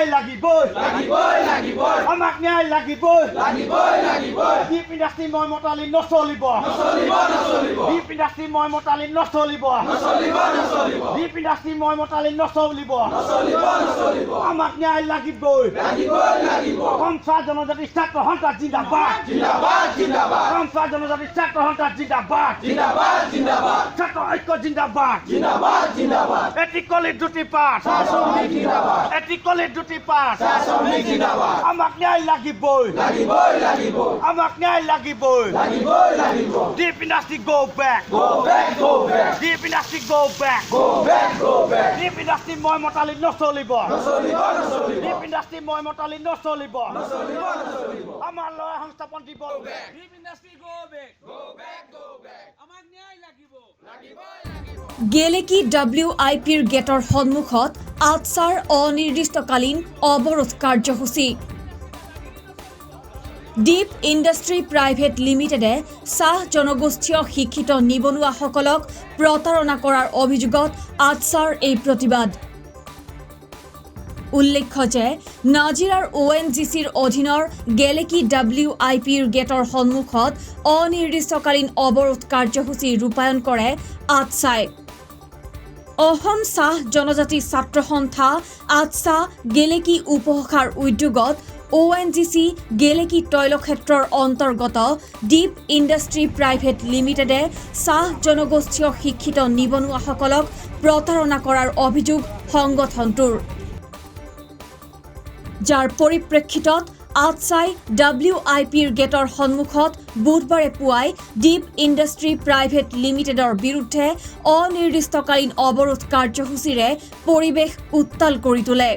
ন্যায় লাগিবই আমাক ন্যায় লাগিবই ডিপ ইণ্ডাষ্ট্ৰী মই মতালি নচলিব ডিপ ইণ্ডাষ্ট্ৰী মই মতালি নচলিব ডিপ ইণ্ডাষ্ট্ৰী মই মতালি নচলিব আমাক ন্যায় লাগিবই কমচা জনজাতি ছাত্ৰ সন্থাস জিন্দাবাদ কমচা জনজাতি ছাত্ৰ সন্থাস জিন্দাবাদ ছাত্ৰ ঐক্য জিন্দাবাদ এটি কলিত দুটি পাঠ এটি কলিত দুটি পাঠ আমাক ন্যায় লাগিবই আমাক ন্যায় লাগিবই deep industry go back deep industry go back deep industry মই মতালি নচলিব ডিপ ইণ্ডাষ্ট্ৰী মই মতালি নচলিব আমাৰ লয় সংস্থাপন দিব ডিপ ইণ্ডাষ্ট্ৰী go back আমাক ন্যায় লাগিব গেলেকি WIPৰ গেটৰ সন্মুখত আটছাৰ অনিৰ্দিষ্টকালীন অৱৰোধ কাৰ্যসূচী ডিপ ইণ্ডাষ্ট্ৰী প্ৰাইভেট লিমিটেডে চাহ জনগোষ্ঠীয় শিক্ষিত নিবনুৱাসকলক প্ৰতাৰণা কৰাৰ অভিযোগত আটছাৰ এই প্ৰতিবাদ উল্লেখ্য যে নাজিৰাৰ ONGCৰ অধীনৰ গেলেকি WIPৰ গেটৰ সন্মুখত অনিৰ্দিষ্টকালীন অৱৰোধ কাৰ্যসূচী ৰূপায়ণ কৰে আটছাই অসম চাহ জনজাতি ছাত্ৰ সন্থা আটছা গেলেকি উপশাখাৰ উদ্যোগত ONGC গেলেকি তৈলক্ষেত্ৰৰ অন্তৰ্গত ডিপ ইণ্ডাষ্ট্ৰী প্ৰাইভেট লিমিটেডে চাহ জনগোষ্ঠীয় শিক্ষিত নিবনুৱাসকলক প্ৰতাৰণা কৰাৰ অভিযোগ সংগঠনটোৰ যাৰ পৰিপ্ৰেক্ষিতত আটছাই WIPৰ গেটৰ সন্মুখত বুধবাৰে পুৱাই ডিপ ইণ্ডাষ্ট্ৰী প্ৰাইভেট লিমিটেডৰ বিৰুদ্ধে অনিৰ্দিষ্টকালীন অৱৰোধ কাৰ্যসূচীৰে পৰিৱেশ উত্তাল কৰি তোলে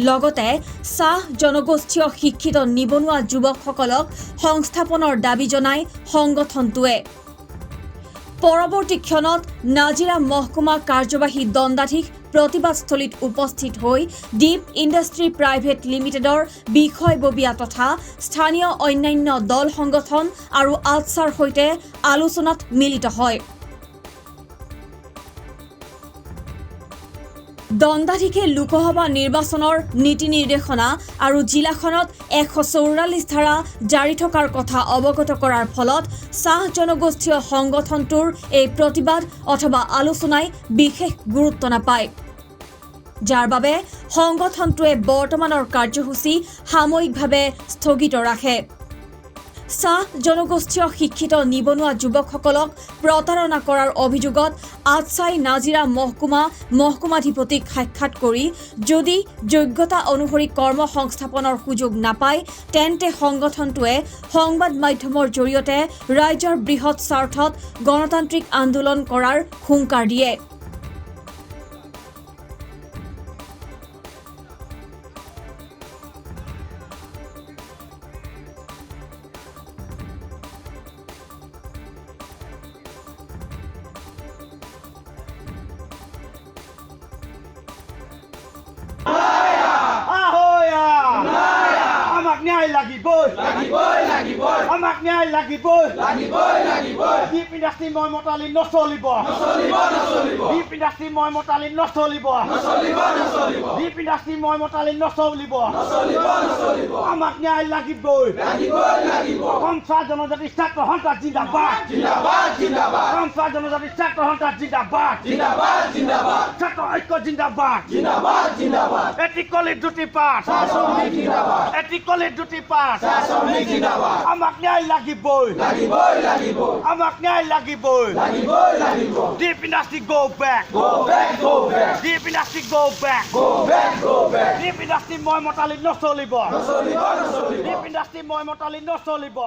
লগতে চাহ জনগোষ্ঠীয় শিক্ষিত নিবনুৱা যুৱকসকলক সংস্থাপনৰ দাবী জনাই সংগঠনটোৱে পৰৱৰ্তী ক্ষণত নাজিৰা মহকুমা কাৰ্যবাহী দণ্ডাধীশ প্ৰতিবাদস্থলীত উপস্থিত হৈ ডিপ ইণ্ডাষ্ট্ৰী প্ৰাইভেট লিমিটেডৰ বিষয়ববীয়া তথা স্থানীয় অন্যান্য দল সংগঠন আৰু আটছাৰ সৈতে আলোচনাত মিলিত হয় দণ্ডাধীশে লোকসভা নিৰ্বাচনৰ নীতি নিৰ্দেশনা আৰু জিলাখনত 144 ধাৰা জাৰি থকাৰ কথা অৱগত কৰাৰ ফলত চাহ জনগোষ্ঠীয় সংগঠনটোৰ এই প্ৰতিবাদ অথবা আলোচনাই বিশেষ গুৰুত্ব নাপায় যাৰ বাবে সংগঠনটোৱে বৰ্তমানৰ কাৰ্যসূচী সাময়িকভাৱে স্থগিত ৰাখে চাহ জনগোষ্ঠীয় শিক্ষিত নিবনুৱা যুৱকসকলক প্ৰতাৰণা কৰাৰ অভিযোগত আটছাই নাজিৰা মহকুমাধিপতিক সাক্ষাৎ কৰি যদি যোগ্যতা অনুসৰি কৰ্ম সংস্থাপনৰ সুযোগ নাপায় তেন্তে সংগঠনটোৱে সংবাদ মাধ্যমৰ জৰিয়তে ৰাজ্যৰ বৃহৎ স্বাৰ্থত গণতান্ত্ৰিক আন্দোলন কৰাৰ হুংকাৰ দিয়ে ন্যায় লাগিবই আমাক ন্যায় লাগিবই ডিপ ইণ্ডাষ্ট্ৰী মই মতালি নচলিব ডিপ ইণ্ডাষ্ট্ৰী মই মতালি নচলিব ডিপ ইণ্ডাষ্ট্ৰী মই মতালি নচলিব আমাক ন্যায় লাগিবই কমচা জনজাতি ছাত্ৰ সন্থাস জিন্দাবাদ কমচা জনজাতি ছাত্ৰ সন্থাস জিন্দাবাদ ছাত্ৰ ঐক্য জিন্দাবাদ এটি কলিত দুটি পাঠ এটি কলিত দুটি পাঠ আমাক ন্যায় লাগিবই আমাক ন্যায় লাগিবই deep industry go back deep industry go back deep industry মই মতালি নচলিব ডিপ ইণ্ডাষ্ট্ৰী মই মতালি নচলিব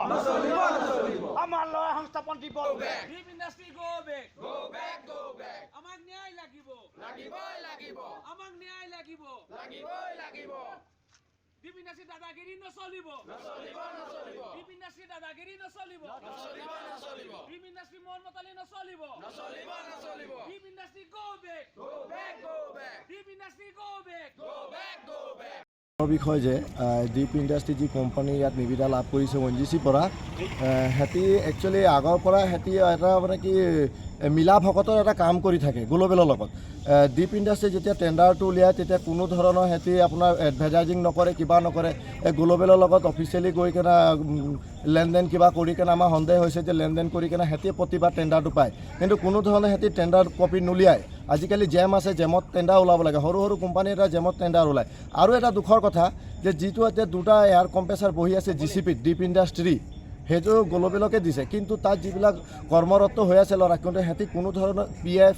আমাৰ লয় সংস্থাপন দিব ডিপ ইণ্ডাষ্ট্ৰী go back আমাক ন্যায় লাগিব আমাক ন্যায় লাগিব ডিপ ইণ্ডাষ্ট্ৰী দাদাগিৰি নচলিব ডিপ ইণ্ডাষ্ট্ৰী দাদাগিৰি নচলিব ডিপ ইণ্ডাষ্ট্ৰী মন মতালি নচলিব deep industry go back deep industry go back বিষয় যে ডিপ ইণ্ডাষ্ট্ৰি যি কোম্পানী ইয়াত নিবিদা লাভ কৰিছে ONGC পৰা হেতি একচুৱেলি আগৰ পৰা হেতি এটা মানে কি মিলা ভকতৰ এটা কাম কৰি থাকে গ্লোবেলৰ লগত ডিপ ইণ্ডাষ্ট্ৰি যেতিয়া টেণ্ডাৰটো উলিয়ায় তেতিয়া কোনো ধৰণৰ হেতি আপোনাৰ এডভাৰটাইজিং নকৰে কিবা নকৰে গ্লোবেলৰ লগত অফিচিয়েলি গৈ কেনে লেনদেন কিবা কৰি কেনে আমাৰ সন্দেহ হৈছে যে লেনদেন কৰি কেনে হেতি প্ৰতিবাৰ টেণ্ডাৰটো পায় কিন্তু কোনো ধৰণে হেতি টেণ্ডাৰ কপি নুলিয়ায় আজিকালি জেম আছে জেমত টেণ্ডাৰ ওলাব লাগে সৰু সৰু কোম্পানী এটা জেমত টেণ্ডাৰ ওলায় আৰু এটা দুখৰ কথা যে যিটো এতিয়া দুটা এয়াৰ কম্প্ৰেছাৰ বহি আছে GCPত ডিপ ইণ্ডাষ্ট্ৰি সেইটো গ্লোবেলকে দিছে কিন্তু তাত যিবিলাক কৰ্মৰত হৈ আছে ল'ৰা কিন্তু সিহঁতি কোনো ধৰণৰ PF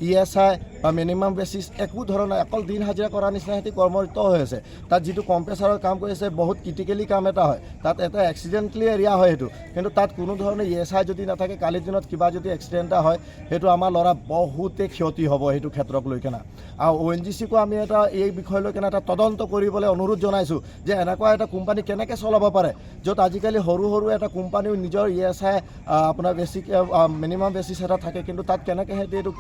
ESI বা মিনিমাম বেচিছ একো ধৰণৰ অকল দিন হাজিৰা কৰাৰ নিচিনা সিহঁতি কৰ্মৰত হৈ আছে তাত যিটো কম্প্ৰেছাৰৰ কাম কৰি আছে বহুত ক্ৰিটিকেলি কাম এটা হয় তাত এটা এক্সিডেণ্টলি এৰিয়া হয় সেইটো কিন্তু তাত কোনো ধৰণৰ ESI যদি নাথাকে কালিৰ দিনত কিবা যদি এক্সিডেণ্ট এটা হয় সেইটো আমাৰ ল'ৰা বহুতেই ক্ষতি হ'ব সেইটো ক্ষেত্ৰক লৈ কেনে আৰু ONGCকো আমি এটা এই বিষয় লৈ কেনে এটা তদন্ত কৰিবলৈ অনুৰোধ জনাইছোঁ যে এনেকুৱা এটা কোম্পানী কেনেকৈ চলাব পাৰে য'ত আজিকালি সৰু সৰু এটা কোম্পানীও নিজৰ ESI আপোনাৰ বেছিক মিনিমাম বেচিছ এটা থাকে কিন্তু তাত কেনেকৈ সিহঁতি এইটো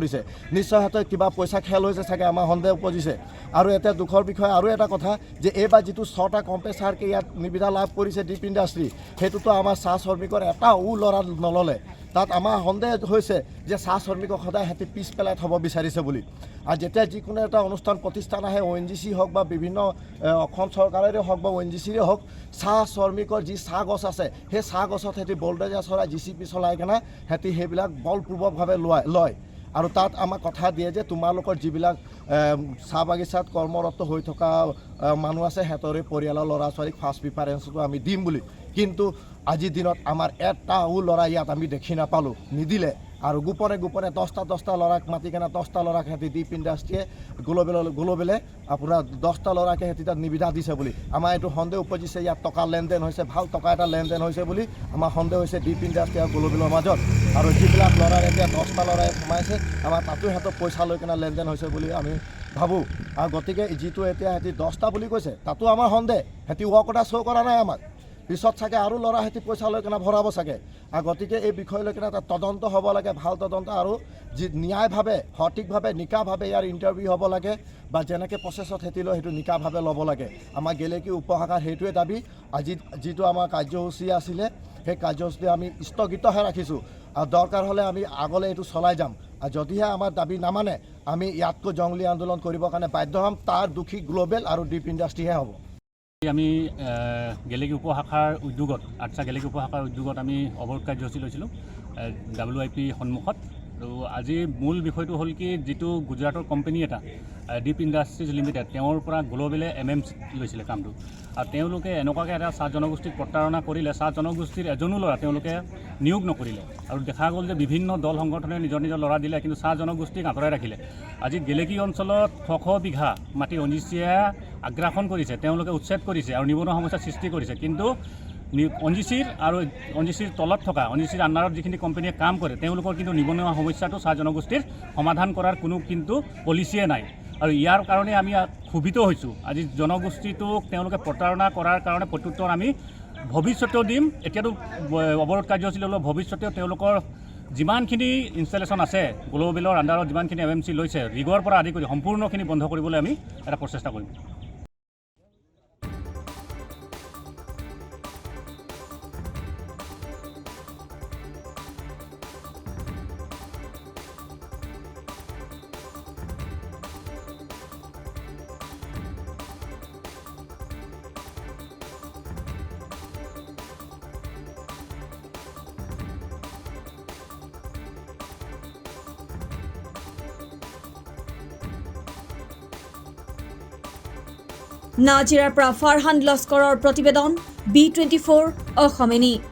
কৰিছে নিশ্চয় সিহঁতে কিবা পইচা খেল হৈছে চাগে আমাৰ সন্দেহ উপজিছে আৰু এতিয়া দুখৰ বিষয় আৰু এটা কথা যে এইবাৰ যিটো 6টা কম্প্ৰেছাৰকে ইয়াত নিবিদা লাভ কৰিছে ডিপ ইণ্ডাষ্ট্ৰি সেইটোতো আমাৰ চাহ শ্ৰমিকৰ এটাও ল'ৰা নল'লে তাত আমাৰ সন্দেহ হৈছে যে চাহ শ্ৰমিকক সদায় সিহঁতি পিছ পেলাই থ'ব বিচাৰিছে বুলি আৰু যেতিয়া যিকোনো এটা অনুষ্ঠান প্ৰতিষ্ঠান আহে ONGC হওক বা বিভিন্ন অসম চৰকাৰেৰে হওক বা ONGCৰে হওক চাহ শ্ৰমিকৰ যি চাহ গছ আছে সেই চাহ গছত সিহঁতি বলডেজাৰ চলাই GCP চলাই কেনে সিহঁতি সেইবিলাক বলপূৰ্বকভাৱে লয় আৰু তাত আমাক কথা দিয়ে যে তোমালোকৰ যিবিলাক চাহ বাগিচাত কৰ্মৰত হৈ থকা মানুহ আছে সিহঁতৰে পৰিয়ালৰ ল'ৰা ছোৱালীক ফাৰ্ষ্ট প্ৰিফাৰেঞ্চটো আমি দিম বুলি কিন্তু আজিৰ দিনত আমাৰ এটাও ল'ৰা ইয়াত আমি দেখি নাপালোঁ নিদিলে আৰু গোপনে 10টা ল'ৰাক মাতি কেনে 10টা ল'ৰাক সিহঁতি ডিপ ইণ্ডাষ্ট্ৰিয়ে গ্লোবেলে আপোনাৰ 10টা ল'ৰাকে সিহঁতি তাত নিবিদা দিছে বুলি আমাৰ এইটো সন্দেহ উপজিছে ইয়াত টকা লেনদেন হৈছে ভাল টকা এটা লেনদেন হৈছে বুলি আমাৰ সন্দেহ হৈছে ডিপ ইণ্ডাষ্ট্ৰি আৰু গ্লোবেলৰ মাজত আৰু যিবিলাক ল'ৰাৰ এতিয়া 10টা ল'ৰাই সোমাইছে আমাৰ তাতো সিহঁতৰ পইচা লৈ কেনে লেনদেন হৈছে বুলি আমি ভাবোঁ আৰু গতিকে যিটো এতিয়া সিহঁতি 10টা বুলি কৈছে তাতো আমাৰ সন্দেহ সিহঁতি ৱৰ্ক এটা শ্ব' কৰা নাই আমাক পিছত চাগে আৰু ল'ৰা সিহঁতি পইচা লৈ কেনে ভৰাব চাগে আৰু গতিকে এই বিষয় লৈ কেনে এটা তদন্ত হ'ব লাগে ভাল তদন্ত আৰু যি ন্যায়ভাৱে সঠিকভাৱে নিকাভাৱে ইয়াৰ ইণ্টাৰভিউ হ'ব লাগে বা যেনেকৈ প্ৰচেছত সিহঁতি লয় সেইটো নিকাভাৱে ল'ব লাগে আমাৰ গেলেকী উপশাখাৰ সেইটোৱে দাবী আজি যিটো আমাৰ কাৰ্যসূচী আছিলে সেই কাৰ্যসূচী আমি স্থগিতহে ৰাখিছোঁ আৰু দৰকাৰ হ'লে আমি আগলৈ এইটো চলাই যাম আৰু যদিহে আমাৰ দাবী নামানে আমি ইয়াতকৈ জংলী আন্দোলন কৰিবৰ কাৰণে বাধ্য হ'ম তাৰ দোষী গ্লোবেল আৰু ডিপ ইণ্ডাষ্ট্ৰিহে হ'ব আমি গেলেকী উপশাখাৰ উদ্যোগত আটছা গেলেকী উপশাখাৰ উদ্যোগত আমি অৱৰোধ কাৰ্যসূচী লৈছিলোঁ WIP সন্মুখত আৰু আজি মূল বিষয়টো হ'ল কি যিটো গুজৰাটৰ কোম্পানী এটা ডিপ ইণ্ডাষ্ট্ৰিজ লিমিটেড তেওঁৰ পৰা গ্লোবেলে MMC লৈছিলে কামটো আৰু তেওঁলোকে এনেকুৱাকৈ এটা চাহ জনগোষ্ঠীক প্ৰতাৰণা কৰিলে চাহ জনগোষ্ঠীৰ এজনো ল'ৰা তেওঁলোকে নিয়োগ নকৰিলে আৰু দেখা গ'ল যে বিভিন্ন দল সংগঠনে নিজৰ ল'ৰা দিলে কিন্তু চাহ জনগোষ্ঠীক আঁতৰাই ৰাখিলে আজি গেলেকী অঞ্চলত শ বিঘা মাটি ONGCয়ে আগ্ৰাসন কৰিছে তেওঁলোকে উচ্ছেদ কৰিছে আৰু নিবনুৱা সমস্যাৰ সৃষ্টি কৰিছে কিন্তু ONGCৰ আৰু ONGCৰ তলত থকা ONGCৰ আণ্ডাৰত যিখিনি কোম্পানীয়ে কাম কৰে তেওঁলোকৰ কিন্তু নিবনুৱা সমস্যাটো চাহ জনগোষ্ঠীৰ সমাধান কৰাৰ কোনো কিন্তু পলিচিয়ে নাই আৰু ইয়াৰ কাৰণে আমি ক্ষোভিত হৈছোঁ আজি জনগোষ্ঠীটোক তেওঁলোকে প্ৰতাৰণা কৰাৰ কাৰণে প্ৰত্যুত্তৰ আমি ভৱিষ্যতেও দিম এতিয়াতো অৱৰোধ কাৰ্যসূচী ল'লেও ভৱিষ্যতেও তেওঁলোকৰ যিমানখিনি ইনষ্টলেশ্যন আছে গ্লোবেলৰ আণ্ডাৰত যিমানখিনি MMC লৈছে ৰিগৰ পৰা আদি কৰি সম্পূৰ্ণখিনি বন্ধ কৰিবলৈ আমি এটা প্ৰচেষ্টা কৰিম নাজিৰাৰ পৰা ফাৰহান লস্কৰৰ প্ৰতিবেদন B24 অসমীয়া।